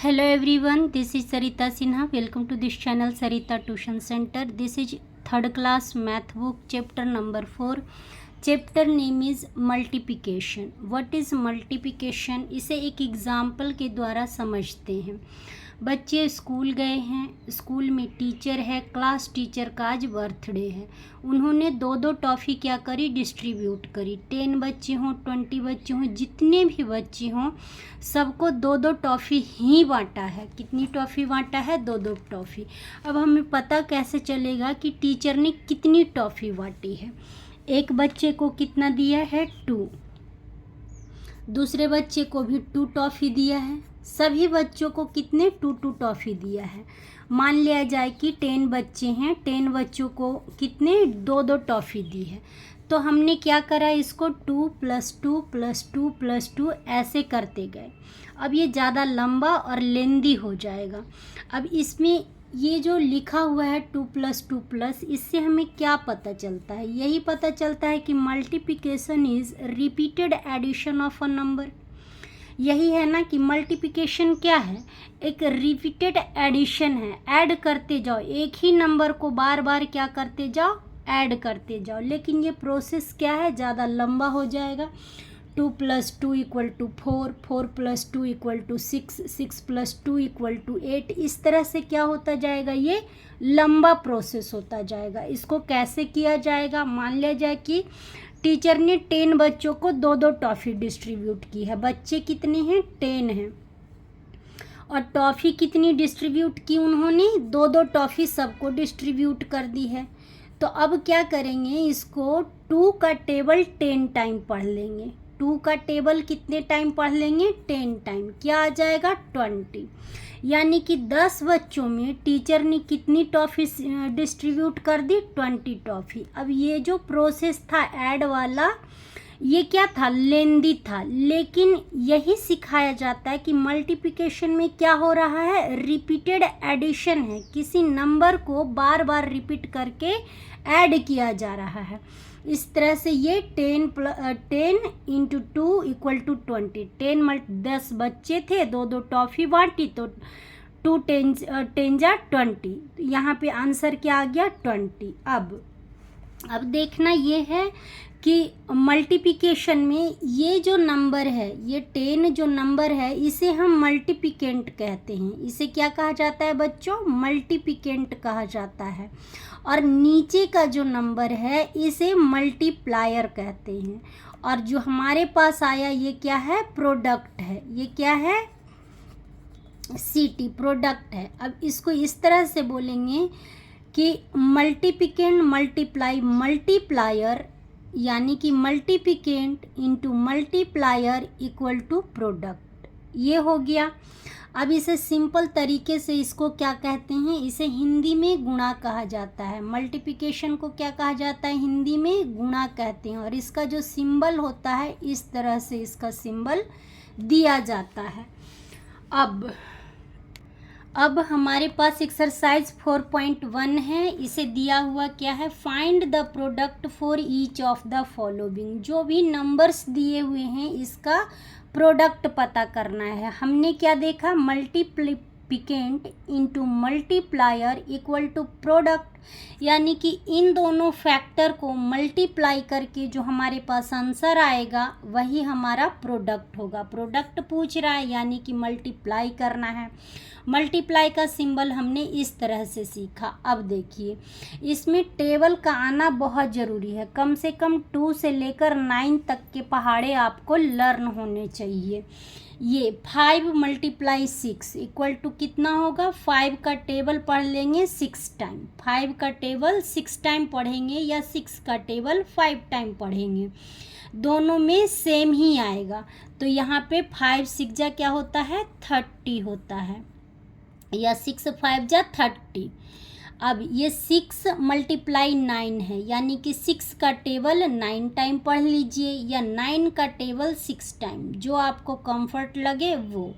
Hello everyone, this is Sarita Sinha. Welcome to this channel Sarita Tuition Center. This is third class math book chapter number 4. Chapter name is multiplication. What is multiplication? इसे एक example के द्वारा समझते हैं. बच्चे school गए हैं, school में टीचर है, क्लास टीचर का आज बर्थडे है. उन्होंने दो दो टॉफ़ी क्या करी, डिस्ट्रीब्यूट करी. 10 बच्चे हों, 20 बच्चे हों, जितने भी बच्चे हों सबको दो दो टॉफ़ी ही बांटा है. कितनी टॉफ़ी बांटा है? दो दो टॉफ़ी. अब हमें पता कैसे चलेगा कि टीचर ने कितनी टॉफ़ी बांटी है? एक बच्चे को कितना दिया है? 2. दूसरे बच्चे को भी 2 टॉफ़ी दिया है. सभी बच्चों को कितने? 2 टॉफ़ी दिया है. मान लिया जाए कि 10 बच्चे हैं, 10 बच्चों को कितने? 2 टॉफ़ी दी है. तो हमने क्या करा, इसको 2 + 2 + 2 + 2 ऐसे करते गए. अब ये ज़्यादा लंबा और लेंदी हो जाएगा. अब इसमें ये जो लिखा हुआ है 2 + 2 इससे हमें क्या पता चलता है? यही पता चलता है कि multiplication is repeated addition of a number. यही है ना कि मल्टीप्लिकेशन क्या है? एक रिपीटेड एडिशन है. ऐड करते जाओ, एक ही नंबर को बार बार क्या करते जाओ, ऐड करते जाओ. लेकिन ये प्रोसेस क्या है, ज़्यादा लंबा हो जाएगा. 2 + 2 = 4, 4 + 2 = 6, 6 + 2 = 8. इस तरह से क्या होता जाएगा, ये लंबा प्रोसेस होता जाएगा. इसको कैसे किया जाएगा? मान लिया जाए कि टीचर ने 10 बच्चों को 2 टॉफ़ी डिस्ट्रीब्यूट की है. बच्चे कितने हैं? 10 हैं. और टॉफ़ी कितनी डिस्ट्रीब्यूट की उन्होंने? 2 टॉफ़ी सबको डिस्ट्रीब्यूट कर दी है. तो अब क्या करेंगे, इसको 2 का टेबल 10 टाइम पढ़ लेंगे. 2 का टेबल कितने टाइम पढ़ लेंगे? 10 टाइम. क्या आ जाएगा? 20. यानी कि 10 बच्चों में टीचर ने कितनी टॉफ़ी डिस्ट्रीब्यूट कर दी? 20 टॉफ़ी. अब ये जो प्रोसेस था ऐड वाला, ये क्या था? लेंदी था. लेकिन यही सिखाया जाता है कि मल्टीप्लिकेशन में क्या हो रहा है, रिपीटेड एडिशन है. किसी नंबर को बार बार रिपीट करके ऐड किया जा रहा है. इस तरह से ये 10 × 2 = 20. 10 बच्चे थे, 2 टॉफ़ी बांटी तो 2 10 जा 20. यहाँ पे आंसर क्या आ गया? 20. अब देखना ये है कि मल्टीप्लिकेशन में ये जो नंबर है, ये 10 जो नंबर है, इसे हम मल्टीप्लिकेंट कहते हैं. इसे क्या कहा जाता है बच्चों? मल्टीप्लिकेंट कहा जाता है. और नीचे का जो नंबर है इसे मल्टीप्लायर कहते हैं. और जो हमारे पास आया ये क्या है? प्रोडक्ट है. ये क्या है? CT, प्रोडक्ट है. अब इसको इस तरह से बोलेंगे कि मल्टीप्लिकेंट मल्टीप्लाई मल्टीप्लायर, यानी कि मल्टीप्लिकेंट × मल्टीप्लायर = प्रोडक्ट. ये हो गया. अब इसे सिंपल तरीके से इसको क्या कहते हैं? इसे हिंदी में गुणा कहा जाता है. मल्टीप्लिकेशन को क्या कहा जाता है? हिंदी में गुणा कहते हैं. और इसका जो सिंबल होता है, इस तरह से इसका सिंबल दिया जाता है. अब हमारे पास एक्सरसाइज 4.1 है. इसे दिया हुआ क्या है? Find the product for each of the following. जो भी नंबर्स दिए हुए हैं इसका प्रोडक्ट पता करना है. हमने क्या देखा? Multiplicand × multiplier = product. यानी कि इन दोनों फैक्टर को मल्टीप्लाई करके जो हमारे पास आंसर आएगा वही हमारा प्रोडक्ट होगा. प्रोडक्ट पूछ रहा है यानी कि मल्टीप्लाई करना है. मल्टीप्लाई का सिंबल हमने इस तरह से सीखा. अब देखिए, इसमें टेबल का आना बहुत ज़रूरी है. कम से कम 2 से लेकर 9 तक के पहाड़े आपको लर्न होने चाहिए. ये 5 × 6 = कितना होगा? 5 का टेबल पढ़ लेंगे 6 टाइम. 5 का टेबल 6 टाइम पढ़ेंगे या 6 का टेबल 5 टाइम पढ़ेंगे. दोनों में सेम ही आएगा. तो यहाँ पे 5 × 6 जा क्या होता है? 30 होता है, या 6 × 5 जा 30. अब ये 6 × 9 है, यानी कि 6 का टेबल 9 टाइम पढ़ लीजिए या 9 का टेबल 6 टाइम, जो आपको कंफर्ट लगे वो.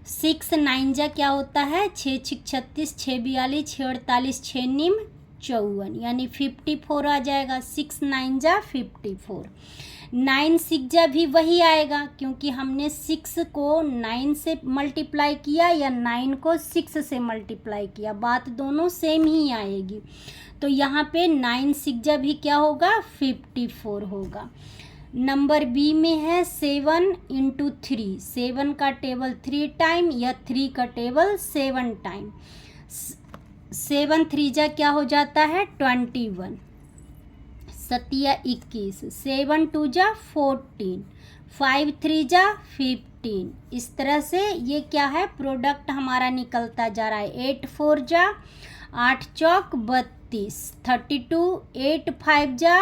6 × 9 जा क्या होता है? 6 × 6 = 36, 6 × 42 = 48, 6 × 9 = 54, यानी 54 आ जाएगा. 6 × 9 जा 54. 9 सिक्जा भी वही आएगा, क्योंकि हमने 6 को 9 से मल्टीप्लाई किया या 9 को 6 से मल्टीप्लाई किया, बात दोनों सेम ही आएगी। तो यहाँ पे 9 सिक्जा भी क्या होगा, 54 होगा। नंबर बी में है 7 इंटू 3, 7 का टेबल 3 टाइम या 3 का टेबल 7 टाइम। 7 3 जा क्या हो जाता है 21, 7 21, 7 2 जा 14, 5 3 जा 15। इस तरह से ये क्या है, प्रोडक्ट हमारा निकलता जा रहा है। 8 4 जा 8 चौक 32, 32, 8 5 जा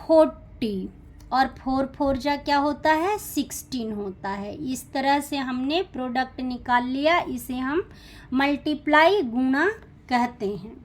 40 और 4 4 जा क्या होता है 16 होता है। इस तरह से हमने प्रोडक्ट निकाल लिया, इसे हम मल्टीप्लाई गुणा कहते हैं।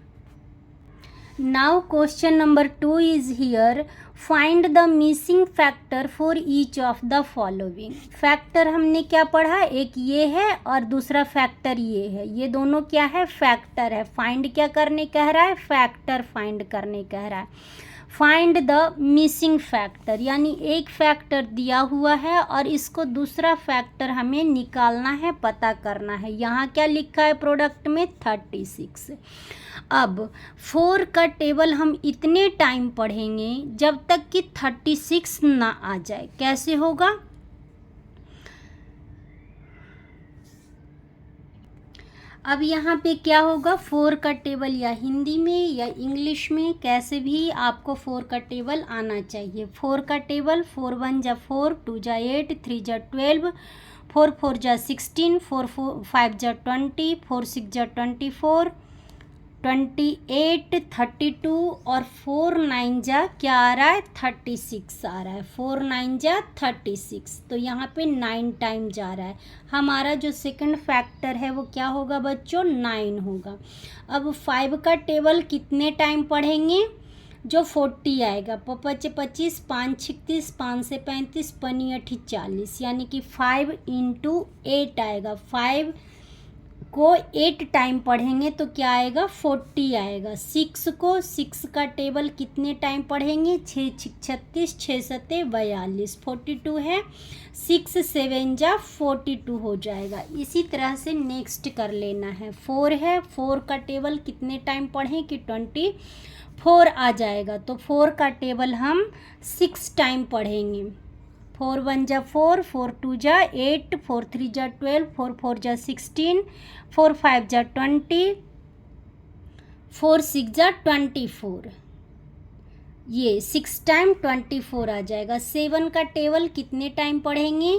Now question number 2 is here, find the missing factor for each of the following. Factor हमने क्या पढ़ा, एक ये है और दूसरा फैक्टर ये है, ये दोनों क्या है फैक्टर है। फाइंड क्या करने कह रहा है, फैक्टर फाइंड करने कह रहा है। फाइंड द मिसिंग फैक्टर, यानी एक फैक्टर दिया हुआ है और इसको दूसरा फैक्टर हमें निकालना है, पता करना है। यहाँ क्या लिखा है प्रोडक्ट में 36। अब 4 का टेबल हम इतने टाइम पढ़ेंगे जब तक कि 36 ना आ जाए। कैसे होगा, अब यहाँ पे क्या होगा, 4 का टेबल या हिंदी में या इंग्लिश में कैसे भी आपको 4 का टेबल आना चाहिए। 4 का टेबल 4 1 जा 4, 2 जा 8, 3 जा 12, 4 4 जा 16, 4 5 जा 20, 4 6 जा 24, 28, 32 और 4 9 जा क्या आ रहा है 36 आ रहा है। 4 9 जा 36, तो यहाँ पे 9 टाइम जा रहा है। हमारा जो सेकंड फैक्टर है वो क्या होगा बच्चों, 9 होगा। अब 5 का टेबल कितने टाइम पढ़ेंगे, जो 40 आएगा, 5 25, 5 36, 5 से 35, 5 8 40, यानी कि 5 इंटू 8 आएगा। 5 को 8 टाइम पढ़ेंगे तो क्या आएगा 40 आएगा। 6 को 6 का टेबल कितने टाइम पढ़ेंगे, 6 36, 6 7 42, 42 है, 6 7 जा 42 हो जाएगा। इसी तरह से नेक्स्ट कर लेना है। 4 है, 4 का टेबल कितने टाइम पढ़ें कि 24 आ जाएगा, तो 4 का टेबल हम 6 टाइम पढ़ेंगे। 4 1 जा 4, 4 2 जा 8, 4 3 जा 12, 4 4 जा 16, 4 5 जा 20, 4 6 जा 24, ये 6 टाइम 24 आ जाएगा। 7 का टेबल कितने टाइम पढ़ेंगे,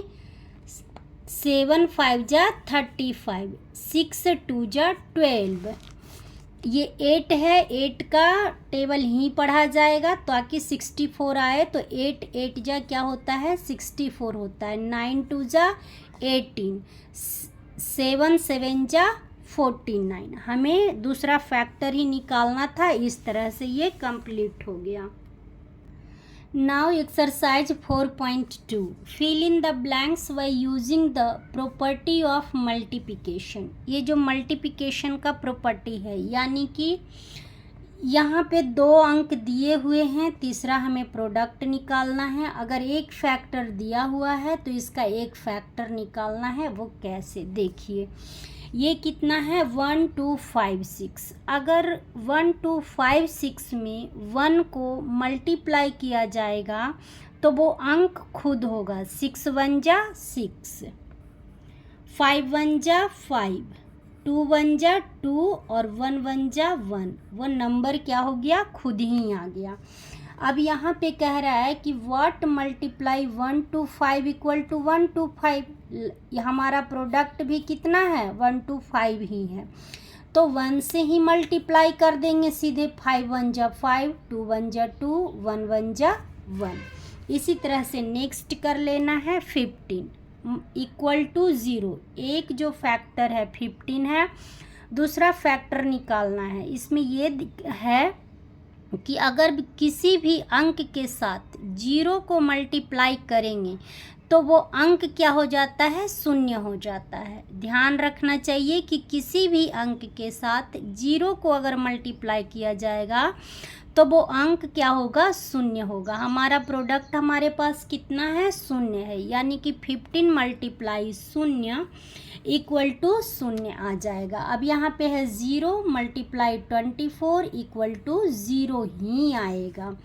7 5 जा 35, 6 2 जा 12, ये 8 है, 8 का टेबल ही पढ़ा जाएगा ताकि 64 आए, तो 8 8 जा क्या होता है 64 होता है। 9 2 जा 18, 7 7 जा 49। हमें दूसरा फैक्टर ही निकालना था, इस तरह से ये कंप्लीट हो गया। Now exercise 4.2, fill in the blanks by using the property of multiplication। ये जो मल्टीप्लिकेशन का प्रॉपर्टी है, यानी कि यहाँ पे 2 अंक दिए हुए हैं, तीसरा हमें प्रोडक्ट निकालना है। अगर एक फैक्टर दिया हुआ है तो इसका एक फैक्टर निकालना है, वो कैसे देखिए। ये कितना है 1 2 5 6। अगर 1 2 5 6 में 1 को मल्टीप्लाई किया जाएगा तो वो अंक खुद होगा। 6 1 जा 6, 5 1 जा 5, 2 1 जा 2 और 1 1 जा 1, वो नंबर क्या हो गया खुद ही आ गया। अब यहाँ पे कह रहा है कि व्हाट मल्टीप्लाई 1 2 5 इक्वल टू 1 2 5। हमारा प्रोडक्ट भी कितना है 1 2 5 ही है, तो 1 से ही मल्टीप्लाई कर देंगे सीधे। 5 1 जा 5, 2 1 जा 2, 1 1 जा 1। इसी तरह से नेक्स्ट कर लेना है 15 इक्वल टू 0। एक जो फैक्टर है 15 है, दूसरा फैक्टर निकालना है। इसमें ये है कि अगर किसी भी अंक के साथ 0 को मल्टीप्लाई करेंगे तो वो अंक क्या हो जाता है, शून्य हो जाता है। ध्यान रखना चाहिए कि किसी भी अंक के साथ 0 को अगर मल्टीप्लाई किया जाएगा तो वो अंक क्या होगा, शून्य होगा। हमारा प्रोडक्ट हमारे पास कितना है, शून्य है, यानी कि 15 मल्टीप्लाई शून्य इक्वल टू शून्य आ जाएगा। अब यहाँ पे है 0 मल्टीप्लाई 24 इक्वल टू 0 ही आएगा।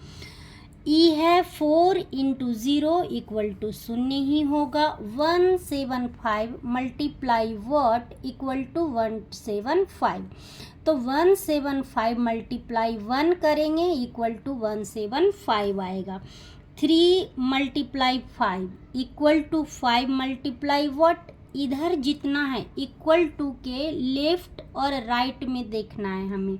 ई है 4 इंटू 0 इक्वल टू शून्य ही होगा। 175 मल्टीप्लाई वॉट इक्वल टू 175, तो 175 मल्टीप्लाई 1 करेंगे इक्वल टू 175 आएगा। 3 multiply 5 equal to 5 multiply what, इधर जितना है इक्वल टू के लेफ्ट और राइट में देखना है हमें।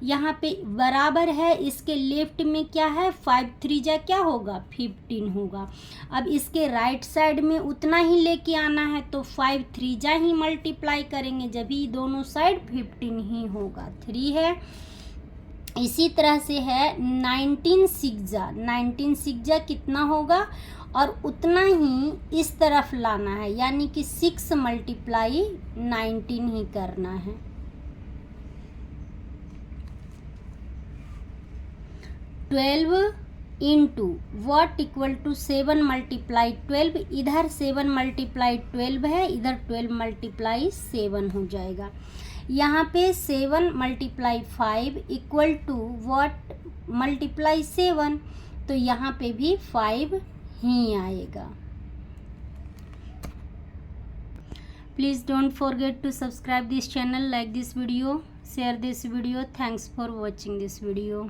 यहाँ पे बराबर है, इसके लेफ्ट में क्या है, 5 3 जा क्या होगा, 15 होगा। अब इसके राइट साइड में उतना ही लेके आना है, तो 5 3 जा ही मल्टीप्लाई करेंगे, जब ही दोनों साइड 15 ही होगा। 3 है। इसी तरह से है 19 6 जा कितना होगा, और उतना ही इस तरफ लाना है, यानी कि 6 मल्टीप्लाई 19 ही करना है। 12 into what equal to 7 multiply 12, इधर 7 मल्टीप्लाई 12 है, इधर 12 मल्टीप्लाई 7 हो जाएगा। यहाँ पे 7 multiply 5 equal to what multiply 7, तो यहाँ पे भी 5 ही आएगा। Please don't forget to subscribe this channel, like this video, share this video. Thanks for watching this video.